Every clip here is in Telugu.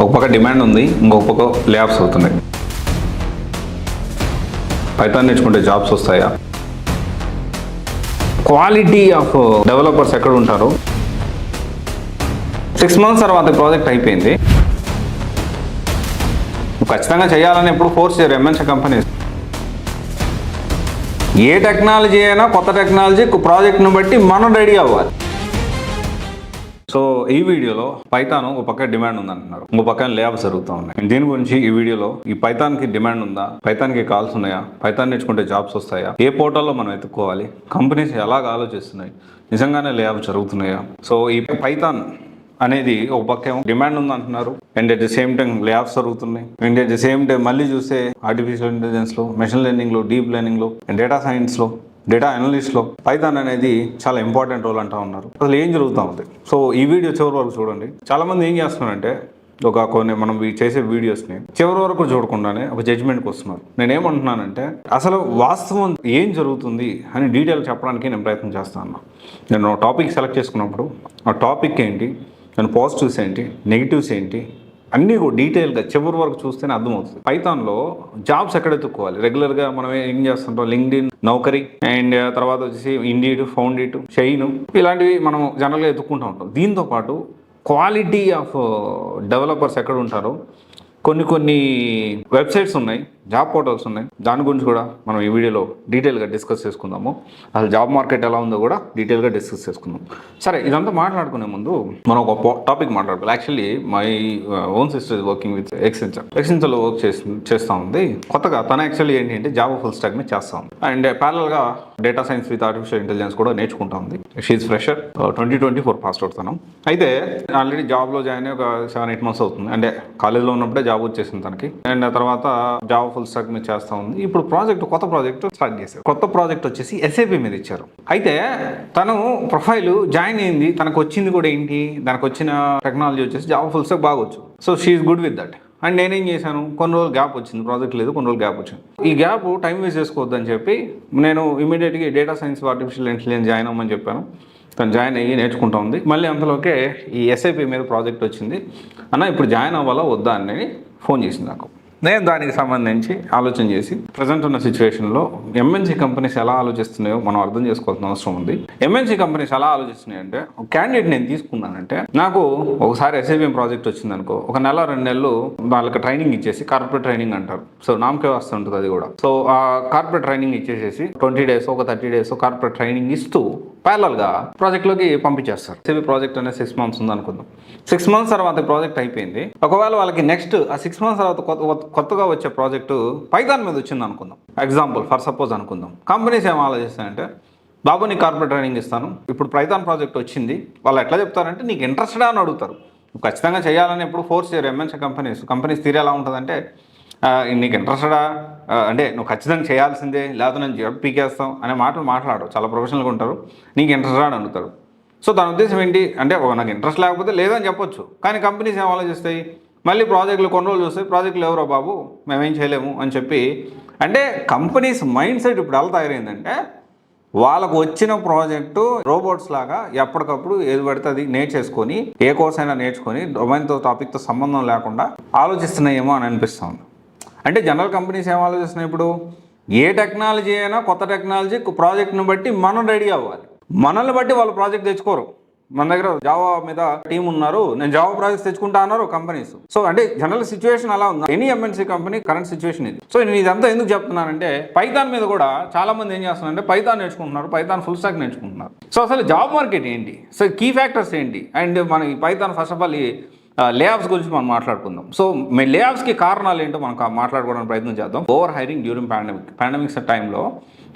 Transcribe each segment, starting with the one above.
ఒక పక్క డిమాండ్ ఉంది, ఇంకొక పక్క లే ఆఫ్స్ అవుతున్నాయి. పైథాన్ నేర్చుకుంటే జాబ్స్ వస్తాయా? క్వాలిటీ ఆఫ్ డెవలపర్స్ ఎక్కడ ఉంటారు? 6 months తర్వాత ప్రాజెక్ట్ అయిపోయింది. ఖచ్చితంగా చేయాలని ఎప్పుడు ఫోర్స్ చేయరు ఎంఎన్సీ కంపెనీస్. ఏ టెక్నాలజీ అయినా కొత్త టెక్నాలజీ ప్రాజెక్ట్ను బట్టి మనం రెడీ అవ్వాలి. సో ఈ వీడియోలో పైథాన్ ఒక పక్క డిమాండ్ ఉందంటున్నారు, ఇంకో పక్కన లే ఆఫ్స్ జరుగుతూ ఉన్నాయి. దీని గురించి ఈ వీడియోలో ఈ పైథాన్కి డిమాండ్ ఉందా, పైథాన్కి కాల్స్ ఉన్నాయా, పైథాన్ నేర్చుకుంటే జాబ్స్ వస్తాయా, ఏ పోర్టల్లో మనం ఎత్తుక్కోవాలి, కంపెనీస్ ఎలాగ ఆలోచిస్తున్నాయి, నిజంగానే లే ఆఫ్ జరుగుతున్నాయా? సో ఈ పైథాన్ అనేది ఒక పక్క డిమాండ్ ఉందంటున్నారు, and at the same time లే ఆఫ్స్ జరుగుతున్నాయి. And at the same time మళ్ళీ చూస్తే ఆర్టిఫిషియల్ ఇంటెలిజెన్స్లో, మెషిన్ లెర్నింగ్లో, డీప్ లెర్నింగ్లో, డేటా సైన్స్లో, డేటా అనలిస్ట్లో పైథాన్ అనేది చాలా ఇంపార్టెంట్ రోల్ అంటూ ఉన్నారు. అసలు ఏం జరుగుతూ ఉంది? సో ఈ వీడియో చివరి వరకు చూడండి. చాలామంది ఏం చేస్తున్నారంటే కొన్ని మనం చేసే వీడియోస్ని చివరి వరకు చూడకుండానే ఒక జడ్జ్మెంట్కి వస్తున్నారు. నేనేమంటున్నానంటే అసలు వాస్తవం ఏం జరుగుతుంది అని డీటెయిల్ చెప్పడానికి నేను ప్రయత్నం చేస్తాను. నేను టాపిక్ సెలెక్ట్ చేసుకున్నప్పుడు ఆ టాపిక్ ఏంటి, దాని పాజిటివ్స్ ఏంటి, నెగిటివ్స్ ఏంటి, అన్నీ కూడా డీటెయిల్గా చివరి వరకు చూస్తేనే అర్థమవుతుంది. పైథాన్లో జాబ్స్ ఎక్కడ ఎత్తుక్కోవాలి? రెగ్యులర్గా మనం ఏం చేస్తుంటాం, లింక్డ్ఇన్, నౌకరీ, అండ్ తర్వాత వచ్చేసి ఇండీడ్, ఫౌండిట్, షైన్, ఇలాంటివి మనం జనరల్గా ఎత్తుక్కుంటూ ఉంటాం. దీంతోపాటు క్వాలిటీ ఆఫ్ డెవలపర్స్ ఎక్కడ ఉంటారో కొన్ని వెబ్సైట్స్ ఉన్నాయి, జాబ్ పోర్టల్స్ ఉన్నాయి. దాని గురించి కూడా మనం ఈ వీడియోలో డీటెయిల్గా డిస్కస్ చేసుకుందాము. అసలు జాబ్ మార్కెట్ ఎలా ఉందో కూడా డీటెయిల్గా డిస్కస్ చేసుకుందాం. సరే, ఇదంతా మాట్లాడుకునే ముందు మనం ఒక టాపిక్ మాట్లాడుకోవాలి. Actually my own sister is working with ఎక్సెంచర్లో వర్క్ చేస్తూ ఉంది. కొత్తగా తన యాక్చువల్లీ ఏంటంటే జావా ఫుల్ స్టాక్ మీద చేస్తూ ఉంది, అండ్ ప్యారల్గా data science with artificial intelligence కూడా నేర్చుకుంటా ఉంది. షీఈ్ ఫ్రెషర్, 2024 పాస్ అవుట్ తను. అయితే ఆల్రెడీ జాబ్లో జాయిన్ అయ్యి ఒక 7-8 months అవుతుంది. అంటే కాలేజ్లో ఉన్నప్పుడే జాబ్ వచ్చేసింది తనకి, అండ్ ఆ తర్వాత జావా ఫుల్ స్టాక్ మీద చేస్తూ ఉంది. ఇప్పుడు కొత్త ప్రాజెక్ట్ స్టార్ట్ చేశారు. కొత్త ప్రాజెక్ట్ వచ్చేసి ఎస్ఏపీ మీద ఇచ్చారు. అయితే తను ప్రొఫైల్ జాయిన్ అయింది, తనకు వచ్చింది కూడా ఏంటి, దానికి వచ్చిన టెక్నాలజీ వచ్చేసి జావా ఫుల్ స్టాక్ బాగా వచ్చు. So she's good with that. And నేనేం చేశాను, కొన్ని రోజులు గ్యాప్ వచ్చింది, ప్రాజెక్ట్ లేదు, కొన్ని రోజులు గ్యాప్ వచ్చింది. ఈ గ్యాప్ టైం వేస్ట్ చేసుకోవద్దని చెప్పి నేను ఇమీడియట్గా data science artificial intelligence join అవ్వమని చెప్పాను. తను జాయిన్ అయ్యి నేర్చుకుంటా ఉంది. మళ్ళీ అంతలోకే ఈ ఎస్ఐపి మీద ప్రాజెక్ట్ వచ్చింది. అన్న ఇప్పుడు జాయిన్ అవ్వాలా వద్దా అని ఫోన్ చేసింది నాకు. నేను దానికి సంబంధించి ఆలోచన చేసి ప్రజెంట్ ఉన్న సిచ్యువేషన్లో ఎంఎన్సీ కంపెనీస్ ఎలా ఆలోచిస్తున్నాయో మనం అర్థం చేసుకోవాల్సిన అవసరం ఉంది. ఎంఎన్సీ కంపెనీస్ ఎలా ఆలోచిస్తున్నాయి అంటే, ఒక క్యాండిడేట్ నేను తీసుకున్నానంటే నాకు ఒకసారి ఎస్ఐబిఎం ప్రాజెక్ట్ వచ్చింది అనుకో, ఒక 1-2 నెలలు వాళ్ళకి ట్రైనింగ్ ఇచ్చేసి, కార్పొరేట్ ట్రైనింగ్ అంటారు, సో నామకే వస్తుంటుంది అది కూడా. సో ఆ కార్పొరేట్ ట్రైనింగ్ ఇచ్చేసేసి 20 days, ఒక 30 days కార్పొరేట్ ట్రైనింగ్ ఇస్తూ ప్యారలల్గా ప్రాజెక్ట్లోకి పంపించేస్తారు. ఎస్ఐబి ప్రాజెక్ట్ అనేది 6 months ఉంది అనుకుందాం. 6 months తర్వాత ప్రాజెక్ట్ అయిపోయింది. ఒకవేళ వాళ్ళకి నెక్స్ట్ ఆ 6 months తర్వాత కొత్తగా వచ్చే ప్రాజెక్టు పైథాన్ మీద వచ్చింది అనుకుందాం, ఎగ్జాంపుల్ ఫర్ సపోజ్ అనుకుందాం. కంపెనీస్ ఏం ఆలోచిస్తాయంటే, బాబు నీకు కార్పొరేట్ ట్రైనింగ్ ఇస్తాను, ఇప్పుడు పైథాన్ ప్రాజెక్ట్ వచ్చింది. వాళ్ళు ఎట్లా చెప్తారంటే, నీకు ఇంట్రెస్టెడా అని అడుగుతారు. నువ్వు ఖచ్చితంగా చేయాలని ఎప్పుడు ఫోర్స్ చేయరు ఎంఎన్సీ కంపెనీస్ తీరు ఎలా ఉంటుందంటే, నీకు ఇంట్రెస్టెడా అంటే నువ్వు ఖచ్చితంగా చేయాల్సిందే, లేకపోతే నేను జాబ్ పీకేస్తాం అనే మాటలు మాట్లాడరు. చాలా ప్రొఫెషనల్గా ఉంటారు. నీకు ఇంట్రెస్టెడా అని అడుగుతారు. సో దాని ఉద్దేశం ఏంటి అంటే, నాకు ఇంట్రెస్ట్ లేకపోతే లేదని చెప్పొచ్చు. కానీ కంపెనీస్ ఏం ఆలోచిస్తాయి, మళ్ళీ ప్రాజెక్టులు కొన్ని రోజులు చూస్తాయి, ప్రాజెక్టులు ఎవరో బాబు మేమేం చేయలేము అని చెప్పి. అంటే కంపెనీస్ మైండ్ సెట్ ఇప్పుడు ఎలా తయారైందంటే, వాళ్ళకు వచ్చిన ప్రాజెక్టు రోబోట్స్ లాగా ఎప్పటికప్పుడు ఏది పడితే అది నేర్చేసుకొని, ఏ కోర్స్ అయినా నేర్చుకొని డొమైన్తో టాపిక్తో సంబంధం లేకుండా ఆలోచిస్తున్నాయేమో అని అనిపిస్తుంది. అంటే జనరల్ కంపెనీస్ ఏం ఆలోచిస్తున్నాయి, ఇప్పుడు ఏ టెక్నాలజీ అయినా కొత్త టెక్నాలజీ ప్రాజెక్ట్ను బట్టి మనం రెడీ అవ్వాలి. మనల్ని బట్టి వాళ్ళు ప్రాజెక్ట్ తెచ్చుకోరు. మన దగ్గర జావా మీద టీం ఉన్నారు, నేను జావా ప్రాజెక్ట్స్ తెచ్చుకుంటా అన్నారు కంపెనీస్. సో అంటే జనరల్ సిచ్యువేషన్ అలా ఉంది. Any MNC company current situation ఇది. సో నేను ఇదంతా ఎందుకు చెప్తున్నానంటే, పైథాన్ మీద కూడా చాలా మంది ఏం చేస్తున్నారంటే పైథాన్ నేర్చుకుంటున్నారు, పైథాన్ ఫుల్ స్టాక్ నేర్చుకుంటున్నారు. సో అసలు జాబ్ మార్కెట్ ఏంటి, సో కీ ఫ్యాక్టర్స్ ఏంటి, అండ్ మన ఈ పైథాన్ ఫస్ట్ ఆఫ్ ఆల్ ఈ లే ఆఫ్స్ గురించి మనం మాట్లాడుకుందాం. సో లే ఆఫ్స్కి కారణాలు ఏంటో మనం మాట్లాడుకోవడానికి ప్రయత్నం చేద్దాం. ఓవర్ హైరింగ్ డ్యూరింగ్ పాండమిక్స్ టైంలో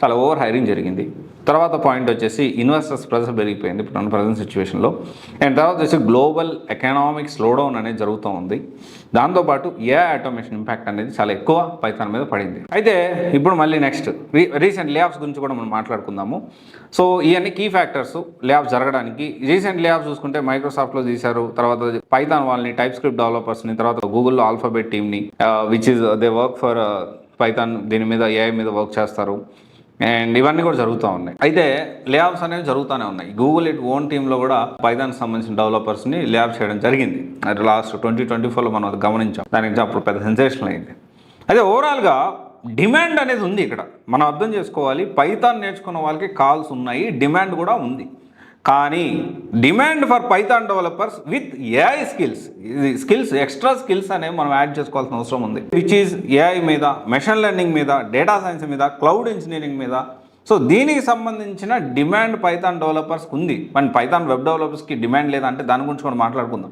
చాలా ఓవర్ హైరింగ్ జరిగింది. తర్వాత పాయింట్ వచ్చేసి ఇన్వెస్టర్స్ ప్రెజర్ పెరిగిపోయింది ఇప్పుడు ప్రజెంట్ సిచ్యువేషన్లో. అండ్ తర్వాత వచ్చేసి గ్లోబల్ ఎకనామిక్ స్లోడౌన్ అనేది జరుగుతూ ఉంది. దాంతోపాటు ఏఐ ఆటోమేషన్ ఇంపాక్ట్ అనేది చాలా ఎక్కువ పైథాన్ మీద పడింది. అయితే ఇప్పుడు మళ్ళీ నెక్స్ట్ రీసెంట్ లే ఆఫ్స్ గురించి కూడా మనం మాట్లాడుకుందాము. సో ఇవన్నీ కీ ఫ్యాక్టర్స్ లే ఆఫ్స్ జరగడానికి. రీసెంట్ లే ఆఫ్స్ చూసుకుంటే మైక్రోసాఫ్ట్లో తీశారు, తర్వాత పైథాన్ వాళ్ళని, టైప్ స్క్రిప్ట్ డెవలపర్స్ని, తర్వాత గూగుల్లో ఆల్ఫాబెట్ టీమ్ని, which is they work for Python, దీని మీద ఏఐ మీద వర్క్ చేస్తారు. అండ్ ఇవన్నీ కూడా జరుగుతూ ఉన్నాయి. అయితే లేఆఫ్స్ అనేవి జరుగుతూనే ఉన్నాయి. గూగుల్ ఓన్ టీంలో కూడా పైథాన్ సంబంధించిన డెవలపర్స్ని లేఆఫ్ చేయడం జరిగింది. అది లాస్ట్ 2024లో మనం అది గమనించాం. దానికి అప్పుడు పెద్ద సెన్సేషన్ అయింది. అయితే ఓవరాల్గా డిమాండ్ అనేది ఉంది. ఇక్కడ మనం అర్థం చేసుకోవాలి, పైథాన్ నేర్చుకున్న వాళ్ళకి కాల్స్ ఉన్నాయి, డిమాండ్ కూడా ఉంది. కానీ demand for Python developers with AI skills extra skills అనేవి మనం యాడ్ చేసుకోవాల్సిన అవసరం ఉంది. విచ్ ఈజ్ ఏఐ మీద, మెషిన్ లెర్నింగ్ మీద, డేటా సైన్స్ మీద, క్లౌడ్ ఇంజనీరింగ్ మీద. సో దీనికి సంబంధించిన డిమాండ్ పైథాన్ డెవలపర్స్కి ఉంది. మన పైథాన్ వెబ్ డెవలపర్స్కి డిమాండ్ లేదంటే దాని గురించి కూడా మాట్లాడుకుందాం.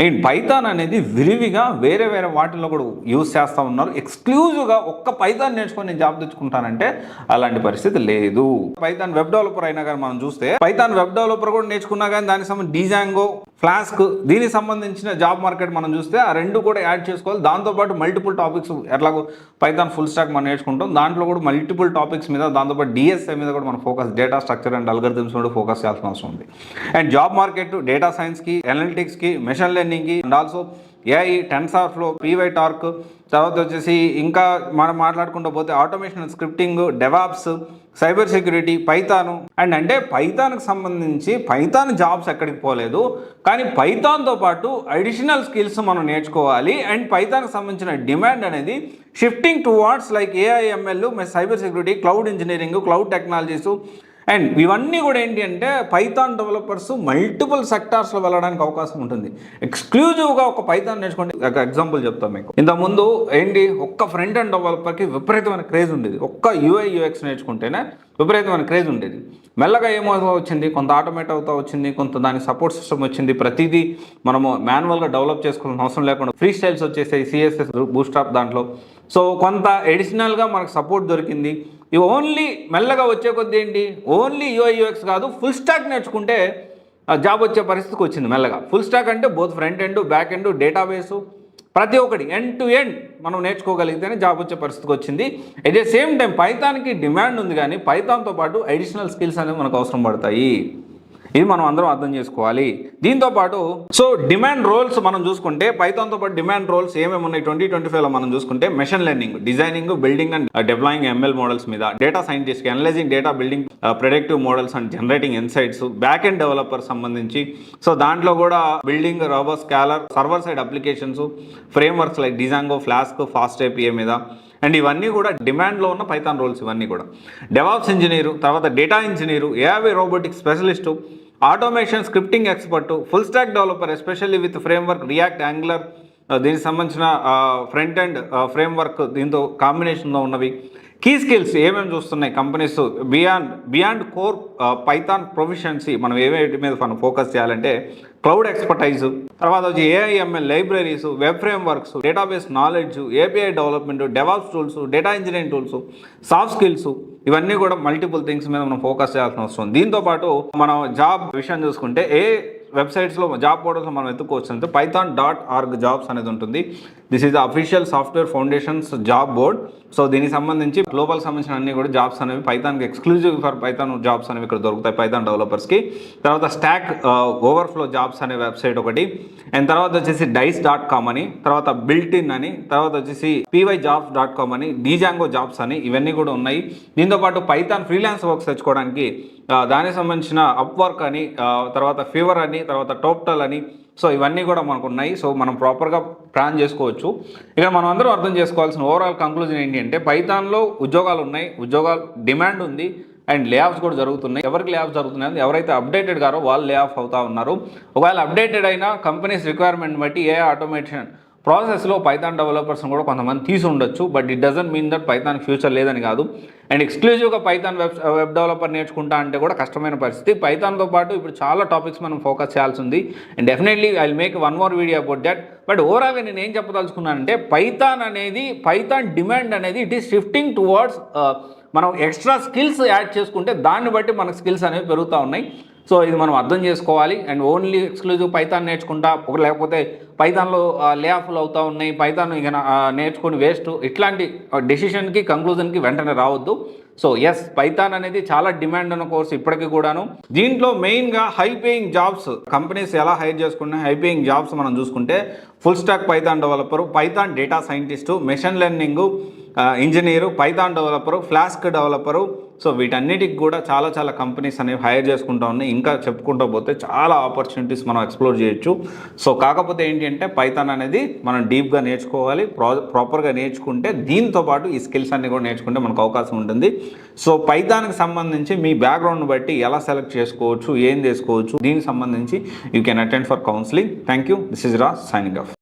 అండ్ పైథాన్ అనేది విరివిగా వేరే వాటిల్లో కూడా యూజ్ చేస్తూ ఉన్నారు. ఎక్స్క్లూజివ్గా ఒక్క పైథాన్ నేర్చుకొని నేను జాబ్ తెచ్చుకుంటానంటే అలాంటి పరిస్థితి లేదు. పైథాన్ వెబ్ డెవలపర్ అయినా కానీ మనం చూస్తే పైథాన్ వెబ్ డెవలపర్ కూడా నేర్చుకున్నా కానీ దానికి సంబంధించి డిజాంగో, ఫ్లాస్క్ దీనికి సంబంధించిన జాబ్ మార్కెట్ మనం చూస్తే ఆ రెండు కూడా యాడ్ చేసుకోవాలి. దాంతోపాటు మల్టిపుల్ టాపిక్స్ ఎట్లాగో పైథాన్ ఫుల్ స్టాక్ మనం నేర్చుకుంటాం, దాంట్లో కూడా మల్టిపుల్ టాపిక్స్ మీద, దాంతోపాటు డిఎస్ఐ మీద కూడా మనం focus, data structure and algorithms మీద ఫోకస్ చేయాల్సిన అవసరం ఉంది. అండ్ జాబ్ మార్కెట్ డేటా సైన్స్కి, అనలిటిక్స్కి, మెషిన్ లెర్నింగ్కి and also AI, TensorFlow, PyTorch, తర్వాత వచ్చేసి ఇంకా మనం మాట్లాడుకుంటూ పోతే automation, scripting, DevOps, cyber security, Python. And అంటే పైథాన్కి సంబంధించి పైథాన్ జాబ్స్ ఎక్కడికి పోలేదు, కానీ పైథాన్తో పాటు అడిషనల్ స్కిల్స్ మనం నేర్చుకోవాలి. అండ్ పైథాన్కి సంబంధించిన డిమాండ్ అనేది shifting towards like AI, ML, cyber security, cloud engineering, cloud technologies. And ఇవన్నీ కూడా ఏంటి అంటే పైథాన్ డెవలపర్స్ మల్టిపుల్ సెక్టార్స్లో వెళ్ళడానికి అవకాశం ఉంటుంది. ఎక్స్క్లూజివ్గా ఒక పైథాన్ నేర్చుకోండి. ఒక ఎగ్జాంపుల్ చెప్తాను మీకు. ఇంతకుముందు ఏంటి, ఒక్క ఫ్రంట్ అండ్ డెవలపర్కి విపరీతమైన క్రేజ్ ఉండేది. ఒక్క యూఐ యూఎక్స్ నేర్చుకుంటేనే విపరీతమైన క్రేజ్ ఉండేది. మెల్లగా ఏమవుతూ వచ్చింది, కొంత ఆటోమేట్ అవుతూ వచ్చింది, కొంత దానికి సపోర్ట్ సిస్టమ్ వచ్చింది. ప్రతిదీ మనము మాన్యువల్గా డెవలప్ చేసుకోవాల్సిన అవసరం లేకుండా ఫ్రీ స్టైల్స్ వచ్చేసాయి, సిఎస్ఎస్, బూస్ట్రాప్ దాంట్లో. సో కొంత ఎడిషనల్గా మనకు సపోర్ట్ దొరికింది. ఇవి ఓన్లీ మెల్లగా వచ్చే కొద్ది ఏంటి, ఓన్లీ యూఐ యూఎక్స్ కాదు, ఫుల్ స్టాక్ నేర్చుకుంటే జాబ్ వచ్చే పరిస్థితికి వచ్చింది మెల్లగా. ఫుల్ స్టాక్ అంటే both front end, back end, database, ప్రతి ఒక్కటి ఎండ్ టు ఎండ్ మనం నేర్చుకోగలిగితేనే జాబ్ వచ్చే పరిస్థితికి వచ్చింది. ఎట్ ద సేమ్ టైం పైథాన్కి డిమాండ్ ఉంది, కానీ పైథాన్తో పాటు అడిషనల్ స్కిల్స్ అనేవి మనకు అవసరం పడతాయి. ఇది మనం అందరం అర్థం చేసుకోవాలి. దీంతోపాటు సో డిమాండ్ రోల్స్ మనం చూసుకుంటే పైథాన్తో పాటు డిమాండ్ రోల్స్ ఏమేమి ఉన్నాయి 2025లో మనం చూసుకుంటే machine learning, designing, building and deploying ML models మీద, data scientist, analyzing data, building predictive models and generating insights, back end developer సంబంధించి. సో దాంట్లో కూడా building, robo, scalar, server side applications, frameworks like Django, Flask, FastAPI మీద. అండ్ ఇవన్నీ కూడా డిమాండ్లో ఉన్న పైథాన్ రోల్స్. ఇవన్నీ కూడా డెవాప్స్ ఇంజనీరు, తర్వాత data engineer, AI robotics specialist, automation, scripting expert, full stack developer especially with framework react, angular, దీనికి సంబంధించిన ఫ్రంట్ అండ్ ఫ్రేమ్వర్క్ దీంతో కాంబినేషన్లో ఉన్నవి. కీ స్కిల్స్ ఏమేమి చూస్తున్నాయి companies beyond core Python proficiency మనం ఏవేటి మీద మనం ఫోకస్ చేయాలంటే క్లౌడ్ ఎక్స్పర్టైజ్, తర్వాత వచ్చి AIML libraries, web frameworks, database knowledge, API development, DevOps tools, data engineering tools, soft skills, ఇవన్నీ కూడా మల్టిపుల్ థింగ్స్ మీద మనం ఫోకస్ చేయాల్సిన అవసరం. దీంతోపాటు మనం జాబ్ విషయం చూసుకుంటే వెబ్సైట్స్లో జాబ్ పోర్టల్స్లో మనం ఎత్తుకోవచ్చు అంటే python.org జాబ్స్ అనేది ఉంటుంది. This is the official software foundations job board. So దీనికి సంబంధించి గ్లోబల్ సంబంధించిన అన్ని కూడా జాబ్స్ అనేవి పైథాన్కి ఎక్స్క్లూజివ్ ఫర్ పైథాన్ జాబ్స్ అనేవి ఇక్కడ దొరుకుతాయి పైథాన్ డెవలపర్స్కి. తర్వాత స్టాక్ ఓవర్ఫ్లో జాబ్స్ అనే వెబ్సైట్ ఒకటి, అండ్ తర్వాత వచ్చేసి dice.com అని, తర్వాత బిల్టిన్ అని, తర్వాత వచ్చేసి pyjobs.com అని, డిజాంగో జాబ్స్ అని, ఇవన్నీ కూడా ఉన్నాయి. దీంతోపాటు పైథాన్ ఫ్రీలాన్స్ వర్క్స్ తెచ్చుకోవడానికి దానికి సంబంధించిన అప్వర్క్ అని, తర్వాత ఫీవర్ అని, తర్వాత టోప్టల్ అని. సో ఇవన్నీ కూడా మనకు ఉన్నాయి. సో మనం ప్రాపర్గా ప్లాన్ చేసుకోవచ్చు. ఇక మనం అందరం అర్థం చేసుకోవాల్సిన ఓవరాల్ కంక్లూజన్ ఏంటి అంటే పైథాన్లో ఉద్యోగాలు ఉన్నాయి, ఉద్యోగాలు డిమాండ్ ఉంది, అండ్ లే ఆఫ్స్ కూడా జరుగుతున్నాయి. ఎవరికి లే ఆఫ్స్ జరుగుతున్నాయి, ఎవరైతే అప్డేటెడ్ గారో వాళ్ళు లే ఆఫ్ అవుతూ ఉన్నారు. ఒకవేళ అప్డేటెడ్ అయినా కంపెనీస్ రిక్వైర్మెంట్ బట్టి ఏ ఆటోమేషన్ ప్రాసెస్లో పైథాన్ డెవలపర్స్ని కూడా కొంతమంది తీసి ఉండొచ్చు. But it doesn't mean that Python future లేదని కాదు. అండ్ ఎక్స్క్లూజివ్గా పైథాన్ వెబ్ డెవలపర్ నేర్చుకుంటా అంటే కూడా కష్టమైన పరిస్థితి. పైథాన్తో పాటు ఇప్పుడు చాలా టాపిక్స్ మనం ఫోకస్ చేయాల్సి ఉంది. And definitely I will make one more video about that. But ఓవరాల్గా నేను ఏం చెప్పదలుచుకున్నానంటే పైథాన్ డిమాండ్ అనేది ఇట్ ఈస్ షిఫ్టింగ్ టువర్డ్స్ మనం ఎక్స్ట్రా స్కిల్స్ యాడ్ చేసుకుంటే దాన్ని బట్టి మనకు స్కిల్స్ అనేవి పెరుగుతూ ఉన్నాయి. సో ఇది మనం అర్థం చేసుకోవాలి. అండ్ ఓన్లీ ఎక్స్క్లూజివ్ పైథాన్ నేర్చుకుంటా లేకపోతే పైథాన్లో లే ఆఫ్లు అవుతూ ఉన్నాయి, పైథాన్ ఇక నేర్చుకుని వేస్ట్, ఇట్లాంటి డెసిషన్కి కంక్లూజన్కి వెంటనే రావద్దు. సో ఎస్, పైథాన్ అనేది చాలా డిమాండ్ ఉన్న కోర్స్ ఇప్పటికీ కూడాను. దీంట్లో మెయిన్గా హై పేయింగ్ జాబ్స్ కంపెనీస్ ఎలా హైర్ చేసుకుంటున్నాయి, హై పేయింగ్ జాబ్స్ మనం చూసుకుంటే full stack Python developer, Python data scientist, machine learning engineer, Python developer, flask developer, so వీటన్నిటికి కూడా చాలా చాలా కంపెనీస్ అనేవి హైర్ చేసుకుంటా ఉన్నాయి. ఇంకా చెప్పుకుంటూ పోతే చాలా ఆపర్చునిటీస్ మనం ఎక్స్ప్లోర్ చేయొచ్చు. సో కాకపోతే ఏంటి అంటే పైథాన్ అనేది మనం డీప్గా నేర్చుకోవాలి. ప్రాపర్గా నేర్చుకుంటే దీంతో పాటు ఈ స్కిల్స్ అన్ని కూడా నేర్చుకుంటే మనకు అవకాశం ఉంటుంది. సో పైథాన్కి సంబంధించి మీ బ్యాక్గ్రౌండ్ బట్టి ఎలా సెలెక్ట్ చేసుకోవచ్చు, ఏం చేసుకోవచ్చు, దీనికి సంబంధించి you can attend for counselling. Thank you. This is Raj signing off.